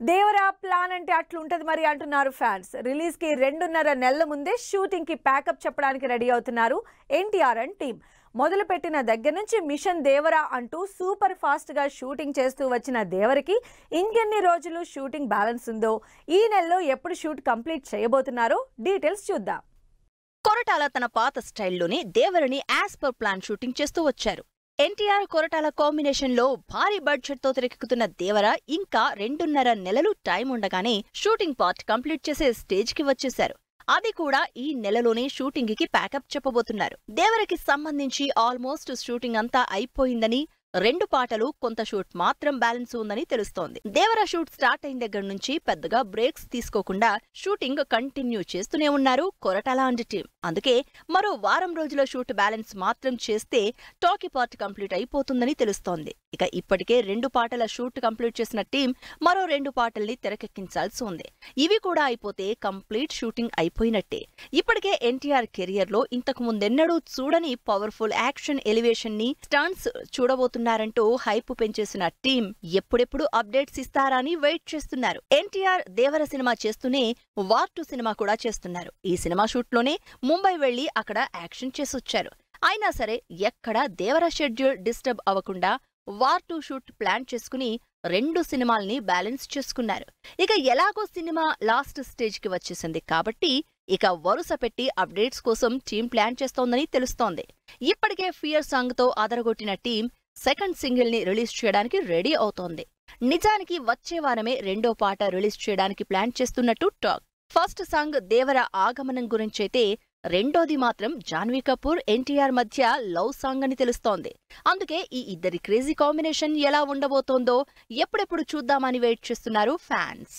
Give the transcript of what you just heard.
Devara plan అంటే అట్లుంటది మరి అంటున్నారు ఫ్యాన్స్. రిలీజ్ కి 2.5 నెలల ముందే షూటింగ్ కి ప్యాకప్ చెప్పడానికి రెడీ అవుతున్నారు ఎన్టీఆర్ అండ్ టీమ్. మొదలు పెట్టిన దగ్గర నుంచి మిషన్ దేవరా అంటూ సూపర్ ఫాస్ట్ గా షూటింగ్ చేస్తూ వచ్చిన దేవరికి ఇంకెన్ని రోజులు షూటింగ్ బ్యాలెన్స్ ఉందో, ఈ నెలలో ఎప్పుడు షూట్ కంప్లీట్ చేయబోతున్నారో డీటెయిల్స్ చూద్దాం. కొరటాల తన పాత స్టైల్లోనే దేవరని యాజ్ పర్ ప్లాన్ షూటింగ్ చేస్తూ వచ్చారు. ఎన్టీఆర్ కొరటాల కాంబినేషన్ లో భారీ బడ్జెట్ తో తెరకెక్కుతున్న దేవర ఇంకా 2.5 నెలలు టైం ఉండగానే షూటింగ్ పార్ట్ కంప్లీట్ చేసే స్టేజ్ కి వచ్చేశారు. అది కూడా ఈ నెలలోనే షూటింగ్ కి ప్యాకప్ చెప్పబోతున్నారు. దేవరకి సంబంధించి ఆల్మోస్ట్ షూటింగ్ అంతా అయిపోయిందని, 2 పాటలు కొంత షూట్ మాత్రం బ్యాలెన్స్ ఉందని తెలుస్తోంది. దేవర షూట్ స్టార్ట్ అయిన దగ్గర నుంచి పెద్దగా బ్రేక్స్ తీసుకోకుండా షూటింగ్ కంటిన్యూ చేస్తూనే ఉన్నారు కొరటాల అండ్ టీమ్. అందుకే మరో వారం రోజుల షూట్ బ్యాలెన్స్ మాత్రం చేస్తే టాకీ పార్ట్ కంప్లీట్ అయిపోతుందని తెలుస్తోంది. ఇక ఇప్పటికే 2 పాటల షూట్ కంప్లీట్ చేసిన టీం మరో 2 పాటల్ని తెరకెక్కించాల్సి ఉంది. ఇవి కూడా అయిపోతే కంప్లీట్ షూటింగ్ అయిపోయినట్టే. ఇప్పటికే ఎన్టీఆర్ కెరియర్ లో ఇంతకు ముందెన్నడూ చూడని పవర్ఫుల్ యాక్షన్ ఎలివేషన్ ని స్టంట్స్ చూడబోతున్నారంటూ హైప్ పెంచేసిన టీం ఎప్పుడెప్పుడు అప్డేట్స్ ఇస్తారని వెయిట్ చేస్తున్నారు. ఎన్టీఆర్ దేవర సినిమా చేస్తూనే వార్ 2 సినిమా కూడా చేస్తున్నారు. ఈ సినిమా షూట్ లోనే ముంబై వెళ్లి అక్కడ యాక్షన్ చేసొచ్చారు. అయినా సరే ఎక్కడా దేవర షెడ్యూల్ డిస్టర్బ్ అవ్వకుండా వార్ 2 షూట్ ప్లాన్ చేసుకుని 2 సినిమాల్ని బ్యాలెన్స్ చేసుకున్నారు. ఇక ఎలాగో సినిమా లాస్ట్ స్టేజ్ కి వచ్చేసింది కాబట్టి ఇక వరుస పెట్టి అప్డేట్స్ కోసం టీం ప్లాన్ చేస్తోందని తెలుస్తోంది. ఇప్పటికే ఫియర్ సాంగ్ తో అదరగొట్టిన టీం సెకండ్ సింగిల్ ని రిలీజ్ చేయడానికి రెడీ అవుతోంది. నిజానికి వచ్చే వారమే 2వ పాట రిలీజ్ చేయడానికి ప్లాన్ చేస్తున్నట్టు టాక్. ఫస్ట్ సాంగ్ దేవర ఆగమనం గురించైతే, రెండోది మాత్రం జాన్వీ కపూర్ ఎన్టీఆర్ మధ్య లవ్ సాంగ్ అని తెలుస్తోంది. అందుకే ఈ ఇద్దరి క్రేజీ కాంబినేషన్ ఎలా ఉండబోతోందో ఎప్పుడెప్పుడు చూద్దామని వెయిట్ చేస్తున్నారు ఫ్యాన్స్.